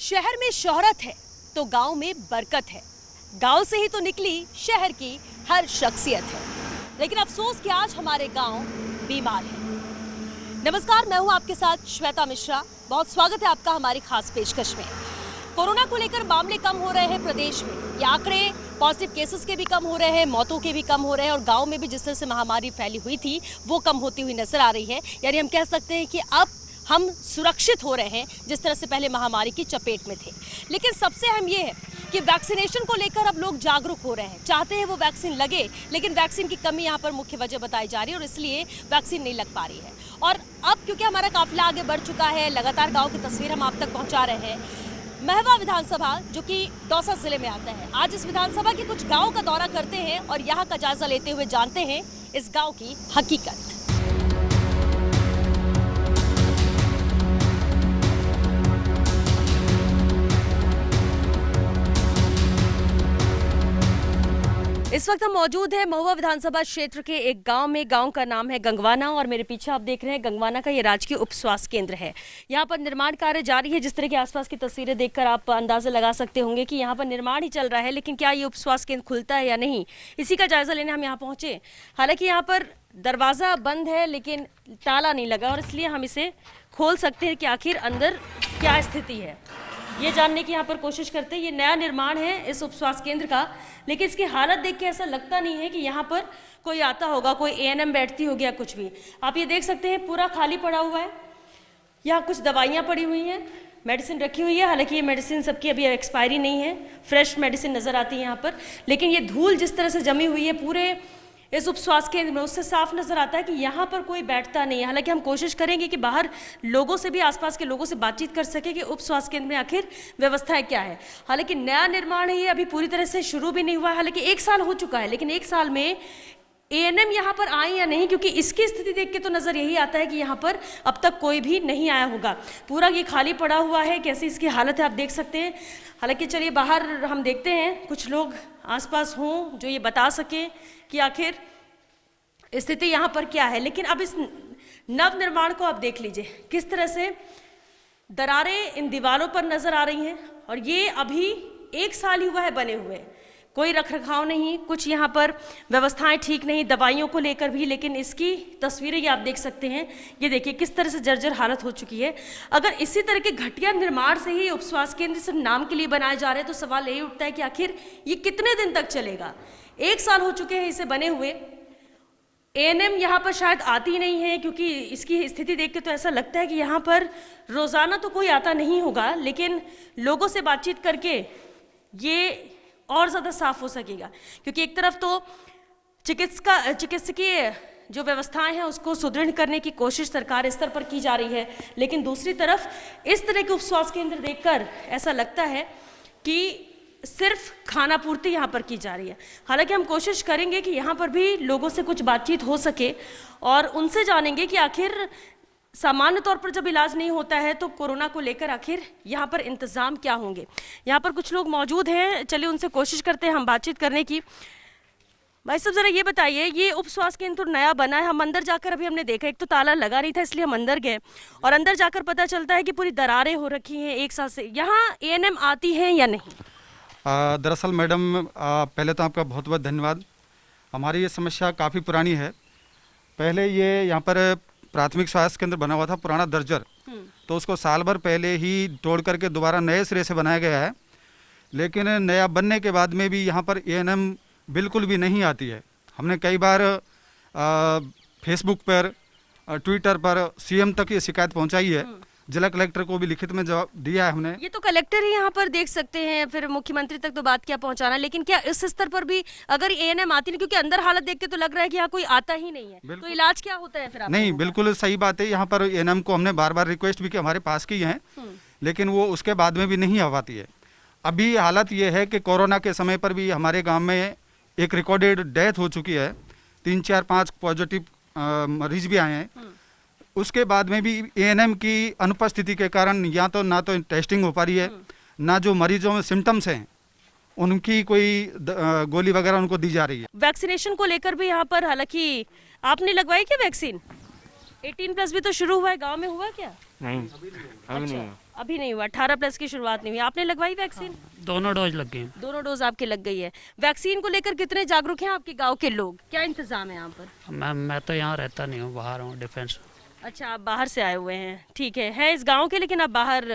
शहर में शोहरत है तो गांव में बरकत है। गांव से ही तो निकली शहर की हर शख्सियत है। लेकिन अफसोस कि आज हमारे गांव बीमार है। नमस्कार, मैं हूं आपके साथ श्वेता मिश्रा। बहुत स्वागत है आपका हमारी खास पेशकश में। कोरोना को लेकर मामले कम हो रहे हैं प्रदेश में। ये आंकड़े पॉजिटिव केसेस के भी कम हो रहे हैं, मौतों के भी कम हो रहे हैं और गांव में भी जिस तरह से महामारी फैली हुई थी वो कम होती हुई नजर आ रही है। यानी हम कह सकते हैं कि अब हम सुरक्षित हो रहे हैं जिस तरह से पहले महामारी की चपेट में थे। लेकिन सबसे अहम ये है कि वैक्सीनेशन को लेकर अब लोग जागरूक हो रहे हैं, चाहते हैं वो वैक्सीन लगे, लेकिन वैक्सीन की कमी यहाँ पर मुख्य वजह बताई जा रही है और इसलिए वैक्सीन नहीं लग पा रही है। और अब क्योंकि हमारा काफिला आगे बढ़ चुका है, लगातार गाँव की तस्वीर हम आप तक पहुँचा रहे हैं। महवा विधानसभा जो कि दौसा जिले में आता है, आज इस विधानसभा के कुछ गाँव का दौरा करते हैं और यहाँ का जायजा लेते हुए जानते हैं इस गाँव की हकीकत। इस वक्त हम मौजूद है महुआ विधानसभा क्षेत्र के एक गांव में। गांव का नाम है गंगवाना और मेरे पीछे आप देख रहे हैं गंगवाना का ये राजकीय उप स्वास्थ्य केंद्र है। यहाँ पर निर्माण कार्य जारी है। जिस तरह के आसपास की तस्वीरें देखकर आप अंदाजा लगा सकते होंगे कि यहाँ पर निर्माण ही चल रहा है। लेकिन क्या ये उप स्वास्थ्य केंद्र खुलता है या नहीं, इसी का जायजा लेने हम यहाँ पहुँचे। हालांकि यहाँ पर दरवाज़ा बंद है लेकिन ताला नहीं लगा और इसलिए हम इसे खोल सकते हैं कि आखिर अंदर क्या स्थिति है, ये जानने की यहाँ पर कोशिश करते हैं। ये नया निर्माण है इस उप स्वास्थ्य केंद्र का, लेकिन इसकी हालत देख के ऐसा लगता नहीं है कि यहाँ पर कोई आता होगा, कोई एएनएम बैठती होगी या कुछ भी। आप ये देख सकते हैं पूरा खाली पड़ा हुआ है। यहाँ कुछ दवाइयाँ पड़ी हुई हैं, मेडिसिन रखी हुई है। हालांकि ये मेडिसिन सबकी अभी एक्सपायरी नहीं है, फ्रेश मेडिसिन नज़र आती है यहाँ पर। लेकिन ये धूल जिस तरह से जमी हुई है पूरे इस उप स्वास्थ्य केंद्र में, उससे साफ नजर आता है कि यहाँ पर कोई बैठता नहीं है। हालांकि हम कोशिश करेंगे कि बाहर लोगों से भी, आसपास के लोगों से बातचीत कर सके कि उप स्वास्थ्य केंद्र में आखिर व्यवस्थाएं क्या है। हालांकि नया निर्माण है, ये अभी पूरी तरह से शुरू भी नहीं हुआ है। हालांकि 1 साल हो चुका है, लेकिन 1 साल में एएनएम यहाँ पर आए या नहीं, क्योंकि इसकी स्थिति देख के तो नज़र यही आता है कि यहाँ पर अब तक कोई भी नहीं आया होगा। पूरा ये खाली पड़ा हुआ है, कैसी इसकी हालत है आप देख सकते हैं। हालांकि चलिए बाहर हम देखते हैं कुछ लोग आसपास हों जो ये बता सकें कि आखिर स्थिति यहाँ पर क्या है। लेकिन अब इस नव निर्माण को आप देख लीजिए, किस तरह से दरारें इन दीवारों पर नजर आ रही हैं और ये अभी 1 साल ही हुआ है बने हुए। कोई रखरखाव नहीं, कुछ यहाँ पर व्यवस्थाएं ठीक नहीं, दवाइयों को लेकर भी। लेकिन इसकी तस्वीरें ये आप देख सकते हैं, ये देखिए किस तरह से जर्जर हालत हो चुकी है। अगर इसी तरह के घटिया निर्माण से ही उप स्वास्थ्य केंद्र सिर्फ नाम के लिए बनाए जा रहे हैं तो सवाल यही उठता है कि आखिर ये कितने दिन तक चलेगा। 1 साल हो चुके हैं इसे बने हुए। एएनएम यहाँ पर शायद आती नहीं है, क्योंकि इसकी स्थिति देख के तो ऐसा लगता है कि यहाँ पर रोज़ाना तो कोई आता नहीं होगा, लेकिन लोगों से बातचीत करके ये और ज़्यादा साफ हो सकेगा। क्योंकि एक तरफ तो चिकित्सकीय जो व्यवस्थाएं हैं उसको सुदृढ़ करने की कोशिश सरकार स्तर पर की जा रही है, लेकिन दूसरी तरफ इस तरह के उप स्वास्थ्य केंद्र देखकर ऐसा लगता है कि सिर्फ खाना पूर्ति यहाँ पर की जा रही है। हालांकि हम कोशिश करेंगे कि यहाँ पर भी लोगों से कुछ बातचीत हो सके और उनसे जानेंगे कि आखिर सामान्य तौर पर जब इलाज नहीं होता है तो कोरोना को लेकर आखिर यहाँ पर इंतज़ाम क्या होंगे। यहाँ पर कुछ लोग मौजूद हैं, चलिए उनसे कोशिश करते हैं हम बातचीत करने की। भाई साहब ज़रा ये बताइए, ये उप स्वास्थ्य केंद्र तो नया बना है, हम अंदर जाकर अभी हमने देखा, एक तो ताला लगा नहीं था इसलिए हम अंदर गए और अंदर जाकर पता चलता है कि पूरी दरारें हो रखी हैं 1 साल से। यहाँ एएनएम आती हैं या नहीं? दरअसल मैडम, पहले तो आपका बहुत बहुत धन्यवाद। हमारी ये समस्या काफ़ी पुरानी है। पहले ये यहाँ पर प्राथमिक स्वास्थ्य केंद्र बना हुआ था, पुराना दर्जर, तो उसको साल भर पहले ही तोड़ करके दोबारा नए सिरे से बनाया गया है। लेकिन नया बनने के बाद में भी यहाँ पर एएनएम बिल्कुल भी नहीं आती है। हमने कई बार फेसबुक पर, ट्विटर पर सीएम तक ये शिकायत पहुँचाई है, जिला कलेक्टर को भी लिखित में जवाब दिया है हमने। ये तो कलेक्टर ही यहाँ पर देख सकते हैं, फिर मुख्यमंत्री तक तो बात क्या पहुँचाना। लेकिन क्या इस स्तर पर भी अगर एएनएम आती नहीं, क्योंकि अंदर हालत देख के तो लग रहा है कि यहाँ कोई आता ही नहीं है, तो इलाज क्या होता है फिर आप? नहीं, बिल्कुल सही बात है। यहाँ पर एएनएम को हमने बार बार रिक्वेस्ट भी की, हमारे पास की है, लेकिन वो उसके बाद में भी नहीं आ पाती है। अभी हालत ये है कि कोरोना के समय पर भी हमारे गाँव में एक रिकॉर्डेड डेथ हो चुकी है, 3, 4, 5 पॉजिटिव मरीज भी आए हैं। उसके बाद में भी एएनएम की अनुपस्थिति के कारण या तो ना तो टेस्टिंग हो पा रही है, ना जो मरीजों में सिम्टम्स हैं उनकी कोई गोली वगैरह उनको दी जा रही है। वैक्सीनेशन को लेकर भी यहाँ पर, हालांकि आपने लगवाई क्या वैक्सीन? 18+ भी तो शुरू हुआ है, गांव में हुआ क्या? नहीं, अभी नहीं। अभी नहीं हुआ, 18 प्लस की शुरुआत नहीं हुई। आपने लगवाई वैक्सीन? दोनों डोज लग गए। दोनों डोज आपके लग गई है। वैक्सीन को लेकर कितने जागरूक हैं आपके गांव के लोग? क्या इंतजाम है यहाँ पर? मैं तो यहाँ रहता नहीं हूँ, बाहर हूँ डिफेंस। अच्छा, आप बाहर से आए हुए हैं, ठीक है इस गांव के, लेकिन आप बाहर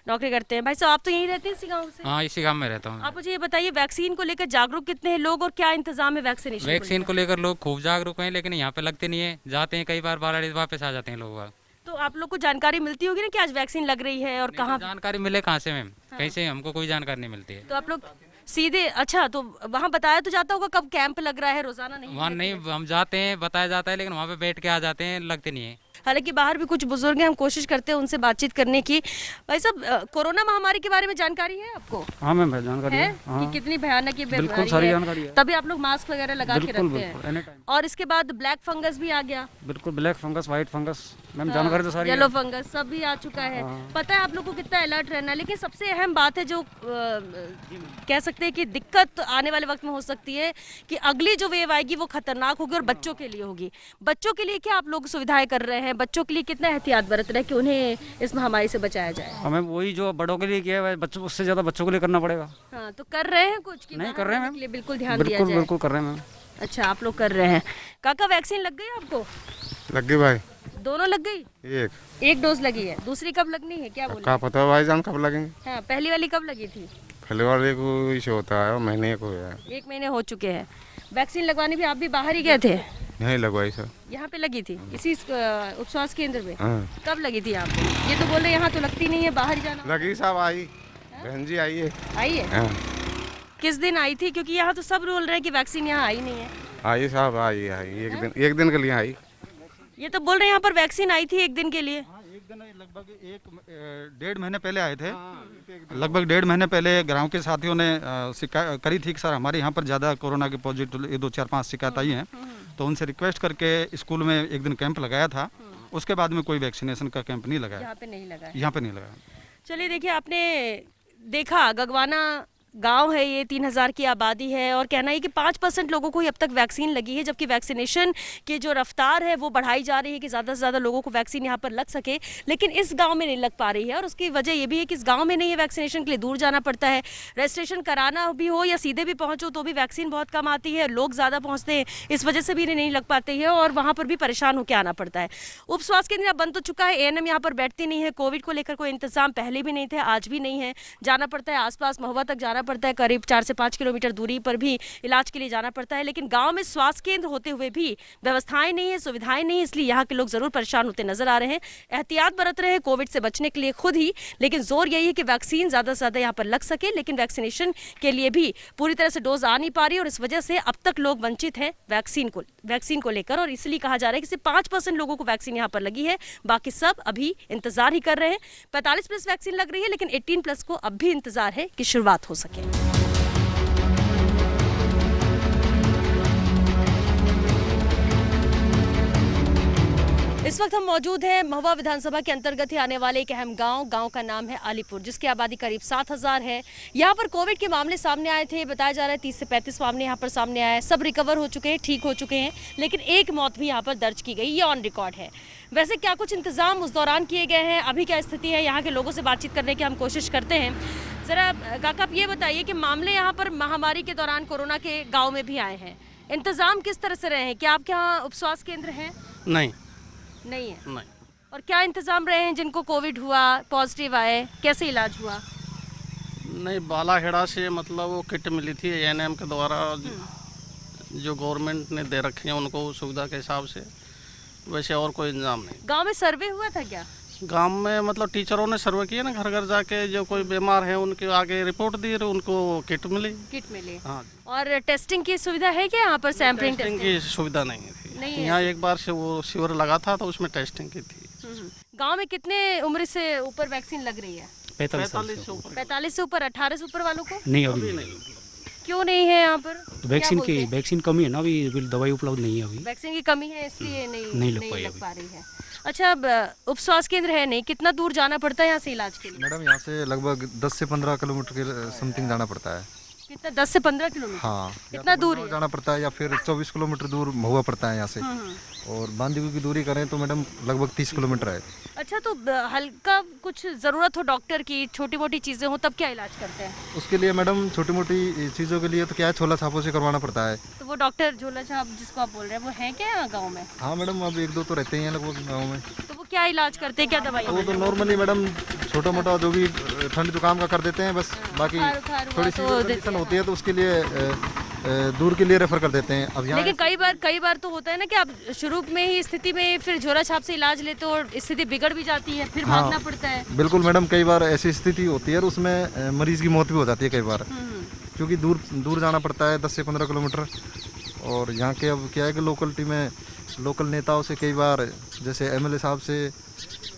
नौकरी करते हैं। भाई साहब, आप तो यहीं रहते हैं इसी गांव से? हाँ, इसी गांव में रहता हूँ। आप मुझे ये बताइए, वैक्सीन को लेकर जागरूक कितने हैं लोग और क्या इंतजाम है वैक्सीनेशन वैक्सीन को लेकर लोग खूब जागरूक हैं, लेकिन यहाँ पे लगते नहीं है। जाते हैं कई बार, बाहर वापस आ जाते हैं लोग। तो आप लोग को जानकारी मिलती होगी ना कि आज वैक्सीन लग रही है और कहाँ? जानकारी मिले कहाँ से मैम? कहीं से हमको कोई जानकारी नहीं मिलती है। तो आप लोग सीधे, अच्छा तो वहाँ बताया तो जाता होगा कब कैंप लग रहा है? रोजाना नहीं? वहाँ नहीं, हम जाते हैं, बताया जाता है, लेकिन वहाँ पे बैठ के आ जाते हैं, लगते नहीं है। हालांकि बाहर भी कुछ बुजुर्ग हैं, हम कोशिश करते हैं उनसे बातचीत करने की। भाई साहब, कोरोना महामारी के बारे में जानकारी है आपको? हाँ मैम, जानकारी है है। हाँ। कि कितनी भयानक ये बिल्कुल बीमारी सारी है। जानकारी है। तभी आप लोग मास्क वगैरह लगा के बिल्कुल रखते बिल्कुल हैं। Any time. और इसके बाद ब्लैक फंगस भी आ गया, बिल्कुल, black fungus, white fungus, ma'am जानकारी तो सारी येलो है। फंगस सब भी आ चुका है। हाँ। पता है आप लोग को कितना अलर्ट रहना है। लेकिन सबसे अहम बात है जो कह सकते हैं कि दिक्कत आने वाले वक्त में हो सकती है कि अगली जो वेव आएगी वो खतरनाक होगी और बच्चों के लिए होगी। बच्चों के लिए क्या आप लोग सुविधाएं कर रहे हैं? बच्चों के लिए कितना एहतियात बरत रहे हैं कि उन्हें इस महामारी से बचाया जाए? हाँ मैम, वही जो बड़ों के लिए किया है, बच्चों उससे ज़्यादा बच्चों के लिए करना पड़ेगा। हाँ, तो कर रहे हैं कुछ कि नहीं कर रहे हैं बाहर मैम, के लिए बिल्कुल ध्यान दिया बिल्कुल जाए? बिल्कुल कर रहे हैं मैम। अच्छा, आप लोग कर रहे हैं। काका, वैक्सीन लग गई आपको? लग गई भाई, दोनों लग गई? एक डोज लगी है, दूसरी कब लगनी है क्या बोले? क्या पता भाईजान कब लगेंगे। हाँ, पहली वाली कब लगी थी? पहले वाले को इशू होता है, महीने को है। 1 महीने हो चुके हैं। वैक्सीन लगवाने भी आप भी बाहर ही गए थे? नहीं लगवाई सर। यहाँ पे लगी थी इसी उप स्वास्थ्य केंद्र में? हाँ। कब लगी थी आपको? ये तो बोल रहे यहाँ तो लगती नहीं है, बाहर ही जाना। लगी साहब, आई बहन जी, आई है। आई है? हाँ। किस दिन आई थी? क्योंकि यहाँ तो सब बोल रहे हैं कि वैक्सीन यहाँ आई नहीं है। आई साहब, आई एक दिन के लिए आई। ये तो बोल रहे हैं यहाँ पर वैक्सीन आई थी 1 दिन के लिए। एक दिन लगभग 1-1.5 महीने पहले आए थे। लगभग 1.5 महीने पहले गाँव के साथियों ने शिकायत करी थी कि सर हमारे यहाँ पर ज़्यादा कोरोना के पॉजिटिव 2-4-5 शिकायत आई हैं। तो उनसे रिक्वेस्ट करके स्कूल में एक दिन कैंप लगाया था। उसके बाद में कोई वैक्सीनेशन का कैंप नहीं लगाया। यहाँ पे नहीं लगा है। यहाँ पे नहीं लगा। चलिए, देखिए आपने देखा गगवाना गांव है, ये 3000 की आबादी है और कहना है कि 5% लोगों को ही अब तक वैक्सीन लगी है, जबकि वैक्सीनेशन की जो रफ्तार है वो बढ़ाई जा रही है कि ज़्यादा से ज़्यादा लोगों को वैक्सीन यहाँ पर लग सके। लेकिन इस गांव में नहीं लग पा रही है और उसकी वजह ये भी है कि इस गांव में नहीं है, वैक्सीनेशन के लिए दूर जाना पड़ता है। रजिस्ट्रेशन कराना भी हो या सीधे भी पहुँचो तो भी वैक्सीन बहुत कम आती है, लोग ज़्यादा पहुँचते हैं, इस वजह से भी इन्हें नहीं लग पाती है और वहाँ पर भी परेशान होकर आना पड़ता है। उप स्वास्थ्य केंद्र बंद तो चुका है, ANM यहाँ पर बैठती नहीं है। कोविड को लेकर कोई इंतजाम पहले भी नहीं थे, आज भी नहीं है। जाना पड़ता है आसपास महुआ तक जाना पड़ता है, करीब 4 से 5 किलोमीटर दूरी पर भी इलाज के लिए जाना पड़ता है। लेकिन गांव में स्वास्थ्य केंद्र होते हुए भी व्यवस्थाएं नहीं है, सुविधाएं नहीं है, इसलिए यहाँ के लोग जरूर परेशान होते नजर आ रहे हैं। एहतियात बरत रहे हैं कोविड से बचने के लिए खुद ही, लेकिन जोर यही है कि वैक्सीन ज्यादा से ज्यादा यहाँ पर लग सके। लेकिन वैक्सीनेशन के लिए भी पूरी तरह से डोज आ नहीं पा रही और इस वजह से अब तक लोग वंचित हैं वैक्सीन को लेकर। और इसलिए कहा जा रहा है कि सिर्फ 5% लोगों को वैक्सीन यहाँ पर लगी है, बाकी सब अभी इंतजार ही कर रहे हैं। 45+ वैक्सीन लग रही है, लेकिन 18+ को अब भी इंतजार है कि शुरुआत हो सके। इस वक्त हम मौजूद हैं महुआ विधानसभा के अंतर्गत ही आने वाले एक अहम गांव का नाम है आलीपुर, जिसकी आबादी करीब 7000 है। यहाँ पर कोविड के मामले सामने आए थे, बताया जा रहा है 30 से 35 मामले यहाँ पर सामने आए हैं। सब रिकवर हो चुके हैं, ठीक हो चुके हैं, लेकिन एक मौत भी यहाँ पर दर्ज की गई, ये ऑन रिकॉर्ड है। वैसे क्या कुछ इंतजाम उस दौरान किए गए हैं, अभी क्या स्थिति है, यहाँ के लोगों से बातचीत करने की हम कोशिश करते हैं। जरा काका, आप ये बताइए कि मामले यहाँ पर महामारी के दौरान कोरोना के गाँव में भी आए हैं, इंतजाम किस तरह से रहे हैं? क्या आपके यहाँ उप स्वास्थ्य केंद्र है? नहीं है। नहीं। और क्या इंतजाम रहे हैं जिनको कोविड हुआ, पॉजिटिव आए, कैसे इलाज हुआ? नहीं, बालाखेड़ा से मतलब वो किट मिली थी ANM के द्वारा, जो गवर्नमेंट ने दे रखी है उनको सुविधा के हिसाब से, वैसे और कोई इंतजाम नहीं। गांव में सर्वे हुआ था क्या? गांव में मतलब टीचरों ने सर्वे किया ना, घर घर जाके जो कोई बीमार है उनके आगे रिपोर्ट दी, उनको किट मिली। हाँ। और टेस्टिंग की सुविधा है क्या यहाँ पर? सैंपलिंग टेस्टिंग की सुविधा नहीं थी यहाँ। एक बार से वो शिविर लगा था तो उसमें टेस्टिंग की थी। गांव में कितने उम्र से ऊपर वैक्सीन लग रही है? 45 से ऊपर। 45 से ऊपर। 18 से ऊपर वालों को नहीं, अभी नहीं। क्यों नहीं है यहाँ पर? वैक्सीन कमी है ना, अभी दवाई उपलब्ध नहीं है। अभी वैक्सीन की कमी है, इसलिए नहीं लग पा रही है। अच्छा, अब उप स्वास्थ्य केंद्र है नहीं, कितना दूर जाना पड़ता है यहाँ से इलाज के लिए? मैडम यहाँ से लगभग 10 से 15 किलोमीटर के समथिंग जाना पड़ता है। कितना 10 से 15 किलोमीटर? हाँ, कितना दूर है? जाना पड़ता है या फिर 24 किलोमीटर दूर महुआ पड़ता है यहाँ से। और बांदीकुई की दूरी करें तो मैडम लगभग 30 किलोमीटर है। अच्छा, तो हल्का कुछ ज़रूरत हो डॉक्टर की, छोटी मोटी चीज़ें हो, तब क्या इलाज करते हैं? उसके लिए मैडम छोटी मोटी चीज़ों के लिए तो क्या है, छोला छापों से करवाना पड़ता है। तो वो डॉक्टर झोला छाप जिसको आप बोल रहे हैं, वो है क्या गाँव में? हाँ मैडम, अब 1-2 तो रहते ही हैं लगभग गाँव में। तो वो क्या इलाज करते हैं, क्या दवाई? वो तो नॉर्मली मैडम छोटा मोटा जो भी ठंड जुकाम का कर देते हैं बस, बाकी बुखार हुआ थोड़ी सी तो कंडीशन होती है तो उसके लिए दूर के लिए रेफर कर देते हैं। अब यहाँ लेकिन कई बार तो होता है ना कि आप शुरू में ही स्थिति में फिर झोला छाप से इलाज लेते हो और स्थिति बिगड़ भी जाती है, फिर भागना पड़ता है। बिल्कुल मैडम, कई बार ऐसी स्थिति होती है और उसमें मरीज की मौत भी हो जाती है कई बार, क्योंकि दूर जाना पड़ता है 10 से 15 किलोमीटर। और यहाँ के अब क्या है कि लोकलिटी में लोकल नेताओं से कई बार, जैसे एमएलए साहब से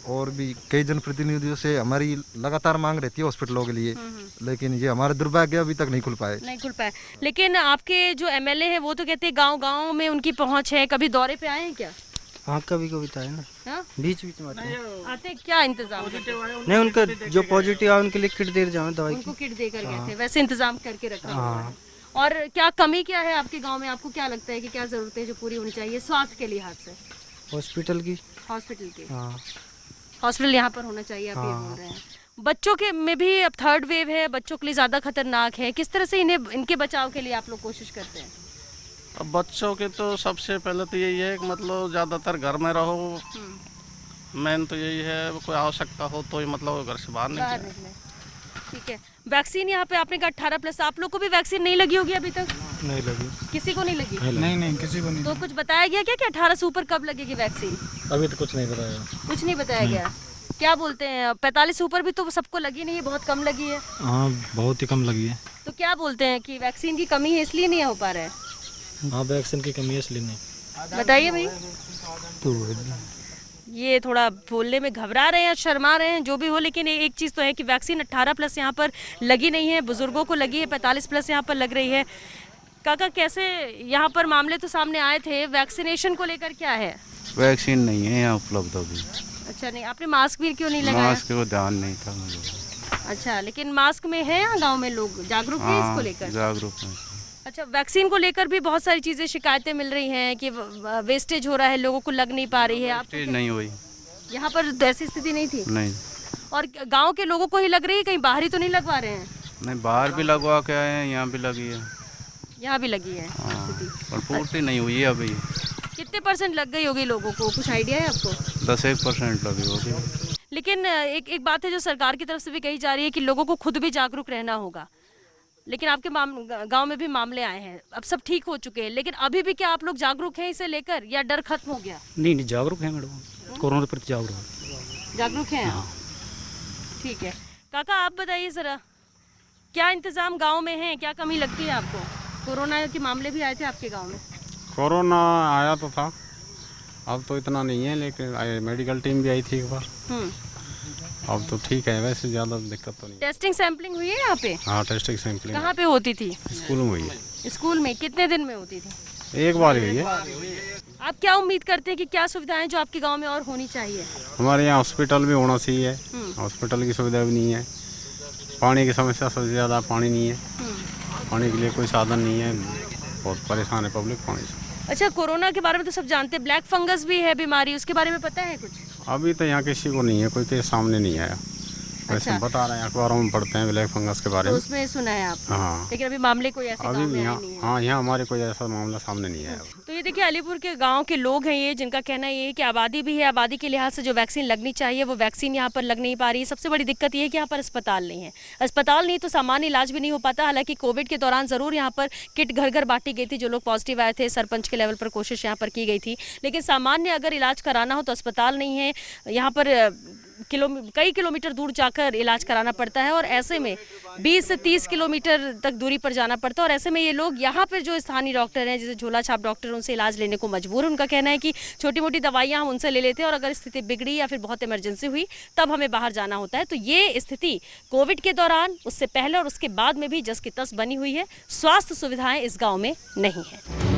और भी कई जनप्रतिनिधियों से हमारी लगातार मांग रहती है हॉस्पिटलों के लिए, लेकिन ये हमारे दुर्भाग्य अभी तक नहीं खुल पाए। लेकिन आपके जो एमएलए हैं वो तो कहते हैं गांव में उनकी पहुंच है, कभी दौरे पे आए हैं क्या? हाँ, कभी कभी तो है ना, हाँ? बीच बीच में आते हैं। आते क्या इंतजाम करते हैं? नहीं, उनका जो पॉजिटिव आए उनके लिए किट दे जाओ दवाई उनको की। किट दे कर गए थे, वैसे इंतजाम करके रखा हुआ है। हाँ। और क्या कमी क्या है आपके गांव में? आपको क्या लगता है कि क्या जरूरत है जो पूरी होनी चाहिए स्वास्थ्य के लिहाज से? हॉस्पिटल की। हॉस्पिटल की? हाँ। हॉस्पिटल यहाँ पर होना चाहिए, आप ये बोल रहे हैं। बच्चों के में भी अब 3rd वेव है, बच्चों के लिए ज़्यादा खतरनाक है, किस तरह से इनके बचाव के लिए आप लोग कोशिश करते हैं? अब बच्चों के तो सबसे पहले तो यही है कि मतलब ज़्यादातर घर में रहो। मेन तो यही है, कोई आवश्यकता हो तो ही मतलब घर से बाहर निकले। ठीक है। वैक्सीन यहाँ पे आपने कहा 18+, आप लोग को भी वैक्सीन नहीं लगी होगी अभी तक? नहीं लगी। किसी को नहीं लगी? नहीं किसी को नहीं। तो कुछ बताया गया क्या कि 18 से ऊपर कब लगेगी वैक्सीन? अभी तो कुछ नहीं बताया। कुछ नहीं बताया गया। क्या बोलते हैं, 45 से ऊपर भी तो सबको लगी नहीं है, बहुत कम लगी है? हाँ, बहुत ही कम लगी है। तो क्या बोलते हैं कि वैक्सीन की कमी है इसलिए नहीं हो पा रहा है? हाँ, वैक्सीन की कमी है इसलिए नहीं। बताइए भाई। ये थोड़ा बोलने में घबरा रहे हैं, शर्मा रहे हैं, जो भी हो, लेकिन एक चीज़ तो है कि वैक्सीन 18+ यहाँ पर लगी नहीं है, बुजुर्गों को लगी है, 45+ यहाँ पर लग रही है। काका, कैसे यहाँ पर मामले तो सामने आए थे, वैक्सीनेशन को लेकर क्या है? वैक्सीन नहीं है यहाँ उपलब्ध अभी। अच्छा, नहीं, आपने मास्क भी क्यों नहीं लगाया? मास्क को ध्यान नहीं था मुझे। अच्छा, लेकिन मास्क में है यहाँ गाँव में लोग जागरूक हैं इसको लेकर? जागरूक हैं। अच्छा, वैक्सीन को लेकर भी बहुत सारी चीज़ें शिकायतें मिल रही हैं कि वेस्टेज हो रहा है, लोगों को लग नहीं पा रही है। आप नहीं हुई यहाँ पर तो ऐसी स्थिति नहीं थी? नहीं। और गांव के लोगों को ही लग रही है, कहीं बाहरी तो नहीं लगवा रहे हैं? नहीं, बाहर भी लगवा के आए हैं, यहाँ भी लगी है। यहाँ भी लगी है और पूर्ति नहीं हुई है अभी। कितने % लग गई होगी लोगों को, कुछ आइडिया है आपको? 10-1% लगी होगी। लेकिन एक बात है जो सरकार की तरफ से भी कही जा रही है कि लोगों को खुद भी जागरूक रहना होगा। लेकिन आपके गांव में भी मामले आए हैं, अब सब ठीक हो चुके हैं, लेकिन अभी भी क्या आप लोग जागरूक हैं इसे लेकर, या डर खत्म हो गया? नहीं, जागरूक है मैडम, कोरोना प्रति जागरूक हैं। ठीक है। काका, आप बताइए ज़रा, क्या इंतज़ाम गांव में है, क्या कमी लगती है आपको? कोरोना के मामले भी आए थे आपके गांव में? कोरोना आया तो था, अब तो इतना नहीं है, लेकिन मेडिकल टीम भी आई थी एक बार। अब तो ठीक है, वैसे ज़्यादा दिक्कत तो नहीं। टेस्टिंग सैंपलिंग हुई है यहाँ पे? हाँ, टेस्टिंग सैंपलिंग कहाँ पे होती थी? स्कूल में हुई है। स्कूल में कितने दिन में होती थी? एक बार हुई है। आप क्या उम्मीद करते हैं कि क्या सुविधाएं जो आपके गांव में और होनी चाहिए? हमारे यहाँ हॉस्पिटल भी होना चाहिए, हॉस्पिटल की सुविधा भी नहीं है। पानी की समस्या सबसे ज़्यादा, पानी नहीं है, पानी के लिए कोई साधन नहीं है, बहुत परेशान है पब्लिक पानी से। अच्छा, कोरोना के बारे में तो सब जानते हैं, ब्लैक फंगस भी है बीमारी, उसके बारे में पता है कुछ? अभी तो यहाँ किसी को नहीं है, कोई केस सामने नहीं आया। वैसे अच्छा। बता रहे हैं, अखबारों में पढ़ते हैं ब्लैक फंगस के बारे तो में। उसमें सुना है आप? हाँ। लेकिन अभी मामले कोई ऐसे गांव में अभी आए यहाँ, नहीं है। हाँ, यहाँ हमारे कोई ऐसा मामला सामने नहीं आया। तो ये देखिए, अलीपुर के गांव के लोग हैं ये, जिनका कहना ये है कि आबादी भी है, आबादी के लिहाज से जो वैक्सीन लगनी चाहिए वो वैक्सीन यहाँ पर लग नहीं पा रही है। सबसे बड़ी दिक्कत ये है कि यहाँ पर अस्पताल नहीं है, अस्पताल नहीं तो सामान्य इलाज भी नहीं हो पाता। हालांकि कोविड के दौरान ज़रूर यहाँ पर किट घर घर बांटी गई थी, जो लोग पॉजिटिव आए थे, सरपंच के लेवल पर कोशिश यहाँ पर की गई थी, लेकिन सामान्य अगर इलाज कराना हो तो अस्पताल नहीं है। यहाँ पर कई किलोमीटर दूर जाकर इलाज कराना पड़ता है, और ऐसे में 20 से 30 किलोमीटर तक दूरी पर जाना पड़ता है। और ऐसे में ये लोग यहाँ पर जो स्थानीय डॉक्टर हैं, जैसे झोला छाप डॉक्टर, उनसे इलाज लेने को मजबूर है। उनका कहना है कि छोटी मोटी दवाइयाँ हम उनसे ले लेते हैं, और अगर स्थिति बिगड़ी या फिर बहुत इमरजेंसी हुई तब हमें बाहर जाना होता है। तो ये स्थिति कोविड के दौरान, उससे पहले और उसके बाद में भी जस की तस बनी हुई है। स्वास्थ्य सुविधाएं इस गाँव में नहीं है।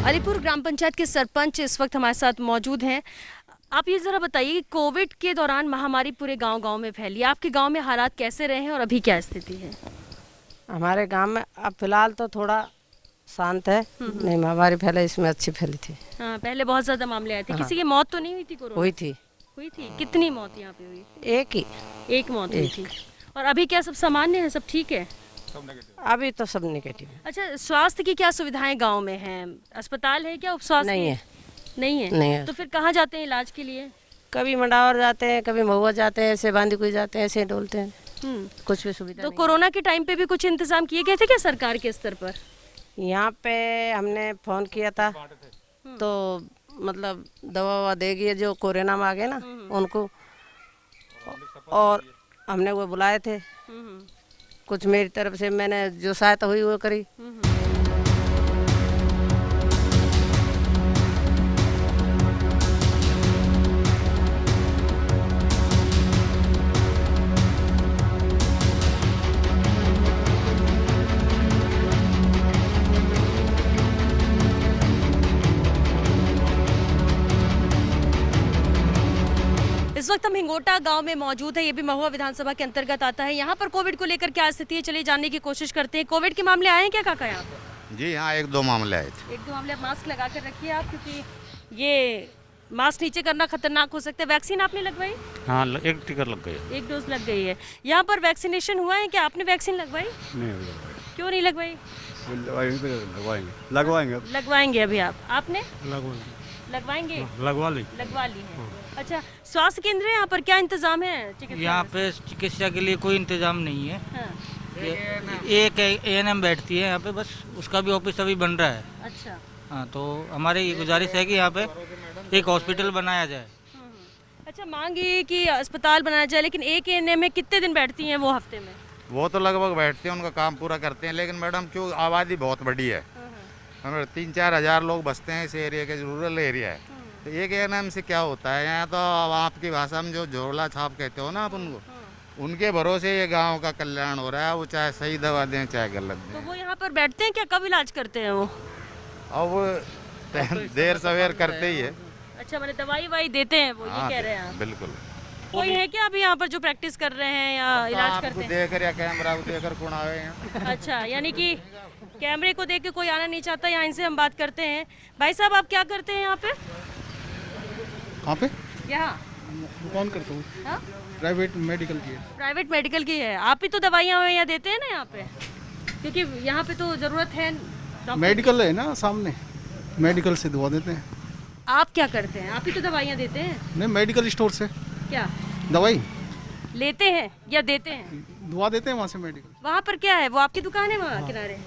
अलीपुर ग्राम पंचायत के सरपंच इस वक्त हमारे साथ मौजूद हैं। आप ये जरा बताइए कि कोविड के दौरान महामारी पूरे गांव-गांव में फैली, आपके गांव में हालात कैसे रहे हैं और अभी क्या स्थिति है? हमारे गांव में अब फिलहाल तो थोड़ा शांत है, नहीं महामारी फैले इसमें अच्छी फैली थी। हाँ, पहले बहुत ज्यादा मामले आए थे। किसी की मौत तो नहीं हुई थी कोरोना? हुई थी, हुई थी। कितनी मौत यहाँ पे हुई? एक ही, एक मौत हुई थी। और अभी क्या सब सामान्य है, सब ठीक है? अभी तो सब नेगेटिव है। अच्छा, स्वास्थ्य की क्या सुविधाएं गांव में हैं? अस्पताल है क्या? उपस्वास्थ्य नहीं है, नहीं है? नहीं है। तो फिर कहाँ जाते हैं इलाज के लिए? कभी मंडावर जाते हैं, कभी महुआ जाते हैं, ऐसे बांदीकुई जाते हैं, ऐसे डोलते हैं, कुछ भी सुविधा तो नहीं। कोरोना के टाइम पे भी कुछ इंतजाम किए गए थे क्या सरकार के स्तर पर? यहाँ पे हमने फोन किया था तो मतलब दवा ववा देगी जो कोरोना में आ गए ना उनको, और हमने वो बुलाए थे, कुछ मेरी तरफ से मैंने जो सहायता हुई वो करी। इस वक्त हम हिंगोटा गांव में मौजूद है, ये भी महुआ विधानसभा के अंतर्गत आता है। यहाँ पर कोविड को लेकर क्या स्थिति है, चलिए जानने की कोशिश करते हैं। कोविड के मामले आए हैं क्या काका यहाँ पे? जी हाँ, एक दो मामले आए थे। एक दो मामले। आप मास्क लगा कर रखिए आप, क्योंकि ये मास्क नीचे करना खतरनाक हो सकता है। वैक्सीन आपने लगवाई? हाँ, एक टीका लग गया। एक डोज लग गई है। यहाँ पर वैक्सीनेशन हुआ है क्या? आपने वैक्सीन लगवाई? नहीं क्यों नहीं लगवाई? लगवाएंगे लगवाएंगे अभी आप? आपने लगवाएंगे, लगवाएंगे? लगवा ली। लगवा ली है। अच्छा, स्वास्थ्य केंद्र है यहाँ पर, क्या इंतजाम है चिकित्सा? यहाँ पे चिकित्सा के लिए कोई इंतजाम नहीं है। हाँ। एक एएनएम बैठती है यहाँ पे, बस उसका भी ऑफिस अभी बन रहा है। अच्छा। हाँ, तो हमारी ये गुजारिश है कि यहाँ पे एक हॉस्पिटल बनाया जाए। अच्छा, मांग ये कि अस्पताल बनाया जाए, लेकिन एक एएनएम में कितने दिन बैठती हैं वो हफ्ते में? वो तो लगभग बैठते हैं, उनका काम पूरा करते हैं, लेकिन मैडम क्यों आबादी बहुत बड़ी है, हमें 3-4 हज़ार लोग बसते हैं इस एरिया के, रूरल एरिया है। तो एक एएनएम से क्या होता है, यहाँ तो अब आपकी भाषा में जो झोला छाप कहते हो ना आप उनको, उनके भरोसे ये गांव का कल्याण हो रहा है। वो चाहे सही दवा दें चाहे गलत तो दें। वो यहाँ पर बैठते हैं क्या? कब इलाज करते हैं वो? और वो देर सवेर करते ही है। अच्छा, मैंने दवाई वाई देते हैं वो, ये कह रहे हैं आप? बिल्कुल। कोई है क्या अभी यहाँ पर जो प्रैक्टिस कर रहे हैं या इलाज करते हैं? देख या कैमरा देकर कौन आवे यहाँ। अच्छा, यानी कि कैमरे को देख के कोई आना नहीं चाहता। यहाँ इनसे हम बात करते हैं। भाई साहब, आप क्या करते हैं यहाँ पे? कहाँ पे? यहाँ दुकान करता हूँ, हाँ? प्राइवेट मेडिकल की है। प्राइवेट मेडिकल की है। आप ही तो दवाइयाँ ववाइयाँ देते हैं ना यहाँ पे, क्योंकि यहाँ पे तो ज़रूरत है डॉक्टर। मेडिकल है ना सामने, मेडिकल से दवा देते हैं। आप क्या करते हैं? आप ही तो दवाइयाँ देते हैं। नहीं, मेडिकल स्टोर से क्या दवाई लेते हैं या देते हैं? दवा देते हैं वहाँ से मेडिकल। वहाँ पर क्या है? वो आपकी दुकान है वहाँ किनारे?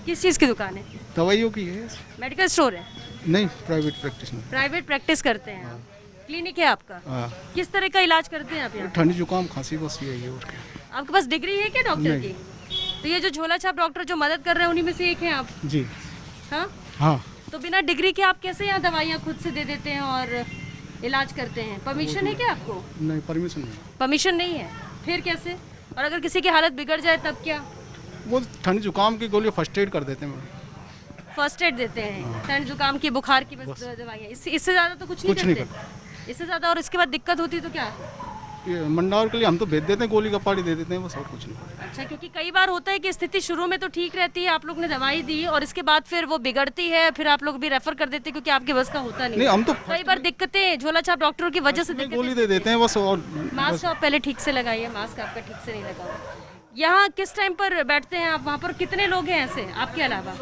किस चीज़ की दुकान है? दवाइयों की है। मेडिकल स्टोर है? नहीं, प्राइवेट प्रैक्टिस में। प्राइवेट प्रैक्टिस करते हैं आप? क्लिनिक है आपका? हाँ, किस तरह का इलाज करते हैं आप यहाँ? ठंडी जुकाम खांसी बस यही है और क्या। आपके पास डिग्री है क्या डॉक्टर की? तो ये जो झोला छाप डॉक्टर जो मदद कर रहे हैं उन्हीं में से एक हैं आप? जी हाँ। हाँ। तो बिना डिग्री के आप कैसे यहाँ दवाइयाँ खुद से दे देते हैं और इलाज करते हैं? परमिशन है क्या आपको? नहीं, परमिशन नहीं। परमिशन नहीं है, फिर कैसे? और अगर किसी की हालत बिगड़ जाए तब क्या? वो ठंडी जुकाम की गोली फर्स्ट एड कर देते हैं। फर्स्ट एड देते हैं, ठंड जुकाम की, बुखार की बस दवाइयाँ। इससे ज़्यादा तो कुछ नहीं करते? इससे ज़्यादा और इसके बाद दिक्कत होती तो क्या? ये मंडावर के लिए हम तो भेज देते हैं, गोली का पानी दे देते हैं, बस और कुछ नहीं। अच्छा, क्योंकि कई बार होता है कि स्थिति शुरू में तो ठीक रहती है, आप लोग ने दवाई दी और इसके बाद फिर वो बिगड़ती है, फिर आप लोग भी रेफर कर देते हैं क्योंकि आपके बस का होता नहीं। नहीं, हम तो कई बार दिक्कतें झोला छाप डॉक्टरों की वजह से गोली दे देते हैं बस। और मास्क आप पहले ठीक से लगाइए, मास्क आपका ठीक से नहीं लगा हुआ। यहाँ किस टाइम पर बैठते हैं आप? वहाँ पर कितने लोग हैं ऐसे आपके अलावा?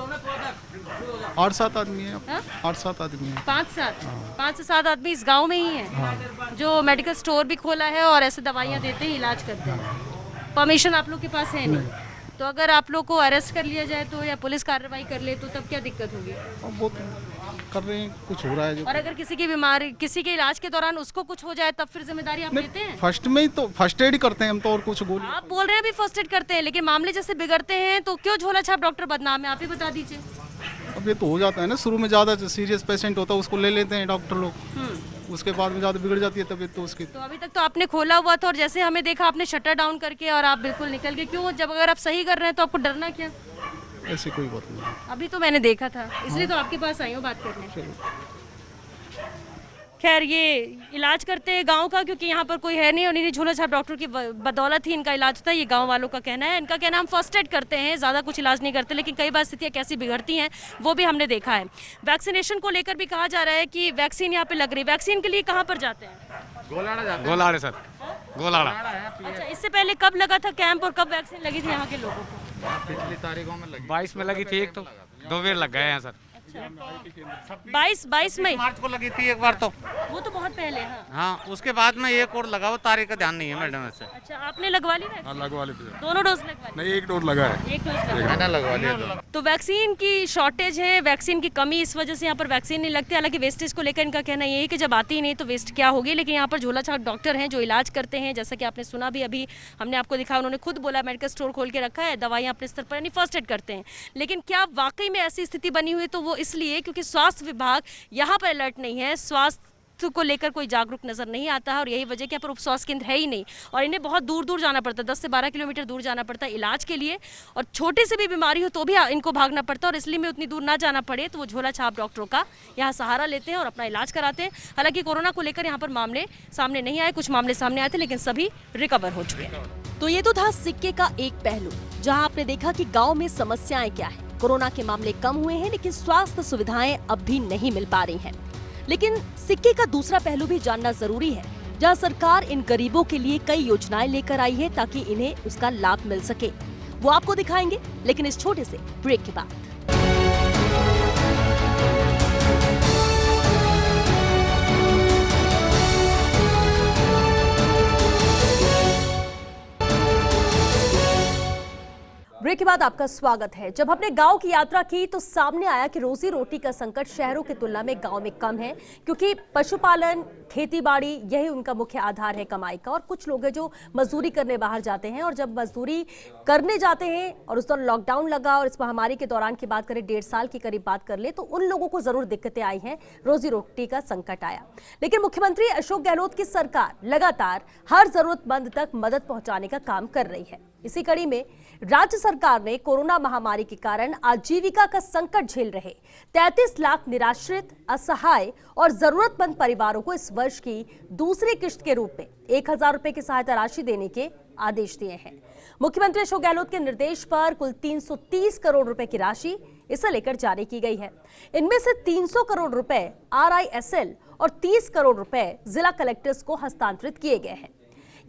8-7 आदमी है। हाँ? 8-7 आदमी है। 5 से 7 आदमी इस गांव में ही हैं जो मेडिकल स्टोर भी खोला है और ऐसे दवाइयाँ देते हैं, इलाज करते हैं। परमिशन आप लोग के पास है नहीं? तो अगर आप लोग को अरेस्ट कर लिया जाए तो या पुलिस कार्रवाई कर ले तो तब क्या दिक्कत होगी? वो कर रहे हैं, कुछ हो रहा है जो। और अगर किसी की बीमारी, किसी के इलाज के दौरान उसको कुछ हो जाए तब फिर जिम्मेदारी आप लेते हैं? फर्स्ट में ही तो फर्स्ट एड ही करते हैं हम तो, और कुछ गोली। आप बोल रहे हैं अभी फर्स्ट एड करते हैं, लेकिन मामले जैसे बिगड़ते हैं तो क्यों झोला छाप डॉक्टर बदनाम है? आप ही बता दीजिए। अब ये तो हो जाता है ना, शुरू में ज़्यादा सीरियस पेशेंट होता है उसको ले लेते हैं डॉक्टर लोग, उसके बाद में ज़्यादा बिगड़ जाती है तबीयत तो उसकी। तो अभी तक तो आपने खोला हुआ था और जैसे हमें देखा आपने शटर डाउन करके और आप बिल्कुल निकल गए। क्यों? जब अगर आप सही कर रहे हैं तो आपको डरना क्या? ऐसी कोई बात नहीं। अभी तो मैंने देखा था, इसलिए तो आपके पास आई हूँ बात करने। खैर ये इलाज करते हैं गांव का, क्योंकि यहाँ पर कोई है नहीं और इन्हीं झोला छाप डॉक्टर की बदौलत ही इनका इलाज होता है, ये गांव वालों का कहना है। इनका कहना है हम फर्स्ट एड करते हैं, ज़्यादा कुछ इलाज नहीं करते, लेकिन कई बार स्थितियाँ कैसी बिगड़ती हैं वो भी हमने देखा है। वैक्सीनेशन को लेकर भी कहा जा रहा है कि वैक्सीन यहाँ पे लग रही है, वैक्सीन के लिए कहाँ पर जाते हैं? गोलाड़े सर, गोलाड़ा। अच्छा, इससे पहले कब लगा था कैंप और कब वैक्सीन लगी थी यहाँ के लोगों को? पिछली तारीखों में लगी, 22 में लगी थी एक, तो 2 बेर लग गए हैं सर। 22 मई मार्च को लगी थी एक बार, तो वो तो बहुत पहले। हाँ, हाँ उसके बाद में एक और लगा, वो तारीख का ध्यान नहीं है मैडम ऐसे। अच्छा, आपने लगवा ली वैक्सीन? लगवा ली, दोनों डोज लगवा ली? नहीं एक डोज लगा है, एक डोज लगवा मैंने लगवा लिया। तो वैक्सीन की शॉर्टेज है, वैक्सीन की कमी, इस वजह से यहाँ पर वैक्सीन नहीं लगती। हालांकि वेस्टेज को लेकर इनका कहना ये है कि जब आती ही नहीं तो वेस्ट क्या होगी। लेकिन यहाँ पर झोला छाप डॉक्टर हैं जो इलाज करते हैं, जैसा कि आपने सुना भी, अभी हमने आपको दिखाया, उन्होंने खुद बोला मेडिकल स्टोर खोल के रखा है, दवाइयाँ अपने स्तर पर यानी फर्स्ट एड करते हैं। लेकिन क्या वाकई में ऐसी स्थिति बनी हुई, तो वो इसलिए क्योंकि स्वास्थ्य विभाग यहाँ पर अलर्ट नहीं है, स्वास्थ्य को लेकर कोई जागरूक नजर नहीं आता है, और यही वजह कि यहाँ पर उप स्वास्थ्य केंद्र है ही नहीं और इन्हें बहुत दूर दूर जाना पड़ता है, 10 से 12 किलोमीटर दूर जाना पड़ता है इलाज के लिए, और छोटी सी भी बीमारी हो तो भी इनको भागना पड़ता है, और इसलिए में उतनी दूर ना जाना पड़े तो वो झोला छाप डॉक्टरों का यहाँ सहारा लेते हैं और अपना इलाज कराते हैं। हालांकि कोरोना को लेकर यहाँ पर मामले सामने नहीं आए, कुछ मामले सामने आए थे लेकिन सभी रिकवर हो चुके हैं। तो ये तो था सिक्के का एक पहलू, जहाँ आपने देखा कि गाँव में समस्याएं क्या है। कोरोना के मामले कम हुए हैं लेकिन स्वास्थ्य सुविधाएं अब भी नहीं मिल पा रही हैं। लेकिन सिक्के का दूसरा पहलू भी जानना जरूरी है, जहां सरकार इन गरीबों के लिए कई योजनाएं लेकर आई है ताकि इन्हें उसका लाभ मिल सके। वो आपको दिखाएंगे, लेकिन इस छोटे से ब्रेक के बाद। ब्रेक के बाद आपका स्वागत है। जब हमने गांव की यात्रा की तो सामने आया कि रोजी रोटी का संकट शहरों की तुलना में गांव में कम है, क्योंकि पशुपालन, खेती-बाड़ी यही उनका मुख्य आधार है कमाई का। और कुछ लोग हैं जो मजदूरी करने बाहर जाते हैं, और जब मजदूरी करने जाते हैं और उस दौरान लॉकडाउन लगा और इस महामारी के दौरान की बात करें, 1.5 साल की करीब बात कर ले, तो उन लोगों को जरूर दिक्कतें आई हैं, रोजी रोटी का संकट आया। लेकिन मुख्यमंत्री अशोक गहलोत की सरकार लगातार हर जरूरतमंद तक मदद पहुंचाने का काम कर रही है। इसी कड़ी में राज्य सरकार ने कोरोना महामारी के कारण आजीविका का संकट झेल रहे 33 लाख निराश्रित, असहाय और जरूरतमंद परिवारों को इस वर्ष की दूसरी किश्त के रूप में 1000 रुपए की सहायता राशि देने के आदेश दिए हैं। मुख्यमंत्री अशोक गहलोत के निर्देश पर कुल 330 करोड़ रुपए की राशि इसे लेकर जारी की गई है। इनमें से 300 करोड़ रुपए RISL और 30 करोड़ रुपए जिला कलेक्टर्स को हस्तांतरित किए गए हैं।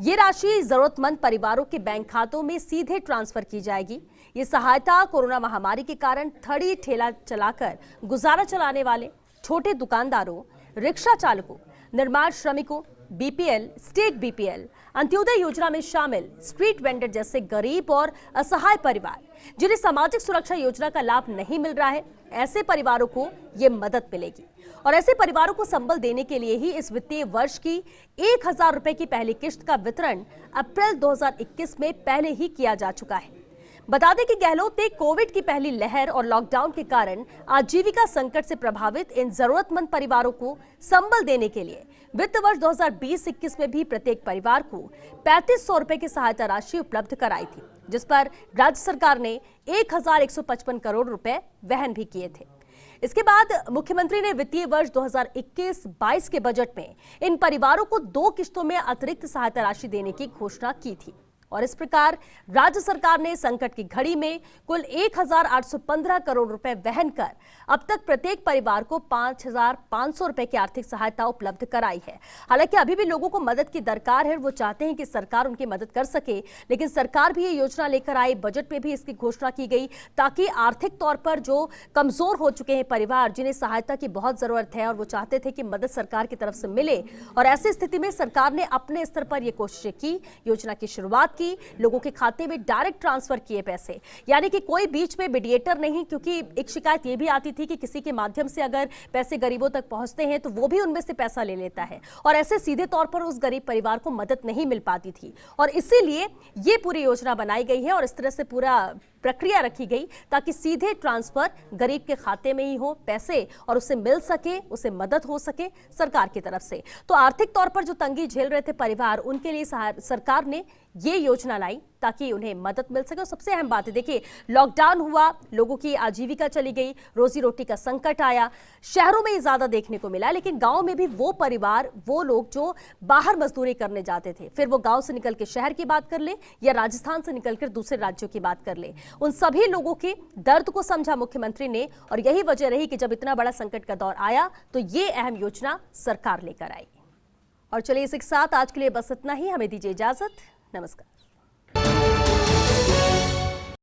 ये राशि जरूरतमंद परिवारों के बैंक खातों में सीधे ट्रांसफर की जाएगी। ये सहायता कोरोना महामारी के कारण थड़ी ठेला चलाकर गुजारा चलाने वाले छोटे दुकानदारों, रिक्शा चालकों, निर्माण श्रमिकों, BPL, स्टेट BPL, अंत्योदय योजना में शामिल स्ट्रीट वेंडर जैसे गरीब और असहाय परिवार जिन्हें सामाजिक सुरक्षा योजना का लाभ नहीं मिल रहा है, ऐसे परिवारों को ये मदद मिलेगी। और ऐसे परिवारों को संबल देने के लिए ही इस वित्तीय वर्ष की 1000 रुपए की पहली किश्त का वितरण अप्रैल 2021 में पहले ही किया जा चुका है। बता दें कि गहलोत ने कोविड की पहली लहर और लॉकडाउन के कारण आजीविका संकट से प्रभावित इन जरूरतमंद परिवारों को संबल देने के लिए वित्त वर्ष 2020-21 में भी प्रत्येक परिवार को 3500 रुपए की सहायता राशि उपलब्ध कराई थी, जिस पर राज्य सरकार ने 1155 करोड़ रुपए वहन भी किए थे। इसके बाद मुख्यमंत्री ने वित्तीय वर्ष 2021-22 के बजट में इन परिवारों को 2 किश्तों में अतिरिक्त सहायता राशि देने की घोषणा की थी। और इस प्रकार राज्य सरकार ने संकट की घड़ी में कुल 1815 करोड़ रुपए वहन कर अब तक प्रत्येक परिवार को 5500 रुपए की आर्थिक सहायता उपलब्ध कराई है। हालांकि अभी भी लोगों को मदद की दरकार है, वो चाहते हैं कि सरकार उनकी मदद कर सके, लेकिन सरकार भी ये योजना लेकर आई, बजट में भी इसकी घोषणा की गई ताकि आर्थिक तौर पर जो कमजोर हो चुके हैं परिवार, जिन्हें सहायता की बहुत जरूरत है और वो चाहते थे कि मदद सरकार की तरफ से मिले, और ऐसी स्थिति में सरकार ने अपने स्तर पर यह कोशिशें की, योजना की शुरुआत की, लोगों के खाते में डायरेक्ट ट्रांसफर किए पैसे, यानी कि कोई बीच में मीडिएटर नहीं। क्योंकि एक शिकायत यह भी आती थी कि किसी के माध्यम से अगर पैसे गरीबों तक पहुंचते हैं तो वो भी उनमें से पैसा ले लेता है, और ऐसे सीधे तौर पर उस गरीब परिवार को मदद नहीं मिल पाती थी। और इसीलिए ये पूरी योजना बनाई गई है और इस तरह से पूरा प्रक्रिया रखी गई ताकि सीधे ट्रांसफर गरीब के खाते में ही हो पैसे, और उसे मिल सके, उसे मदद हो सके सरकार की तरफ से। तो आर्थिक तौर पर जो तंगी झेल रहे थे परिवार, उनके लिए सरकार ने ये योजना लाई ताकि उन्हें मदद मिल सके। और सबसे अहम बात है, देखिए लॉकडाउन हुआ, लोगों की आजीविका चली गई, रोजी रोटी का संकट आया, शहरों में ही ज्यादा देखने को मिला, लेकिन गांव में भी वो परिवार, वो लोग जो बाहर मजदूरी करने जाते थे, फिर वो गांव से निकल के शहर की बात कर ले या राजस्थान से निकलकर दूसरे राज्यों की बात कर ले, उन सभी लोगों के दर्द को समझा मुख्यमंत्री ने। और यही वजह रही कि जब इतना बड़ा संकट का दौर आया तो ये अहम योजना सरकार लेकर आई। और चलिए इसी के साथ आज के लिए बस इतना ही, हमें दीजिए इजाजत, नमस्कार।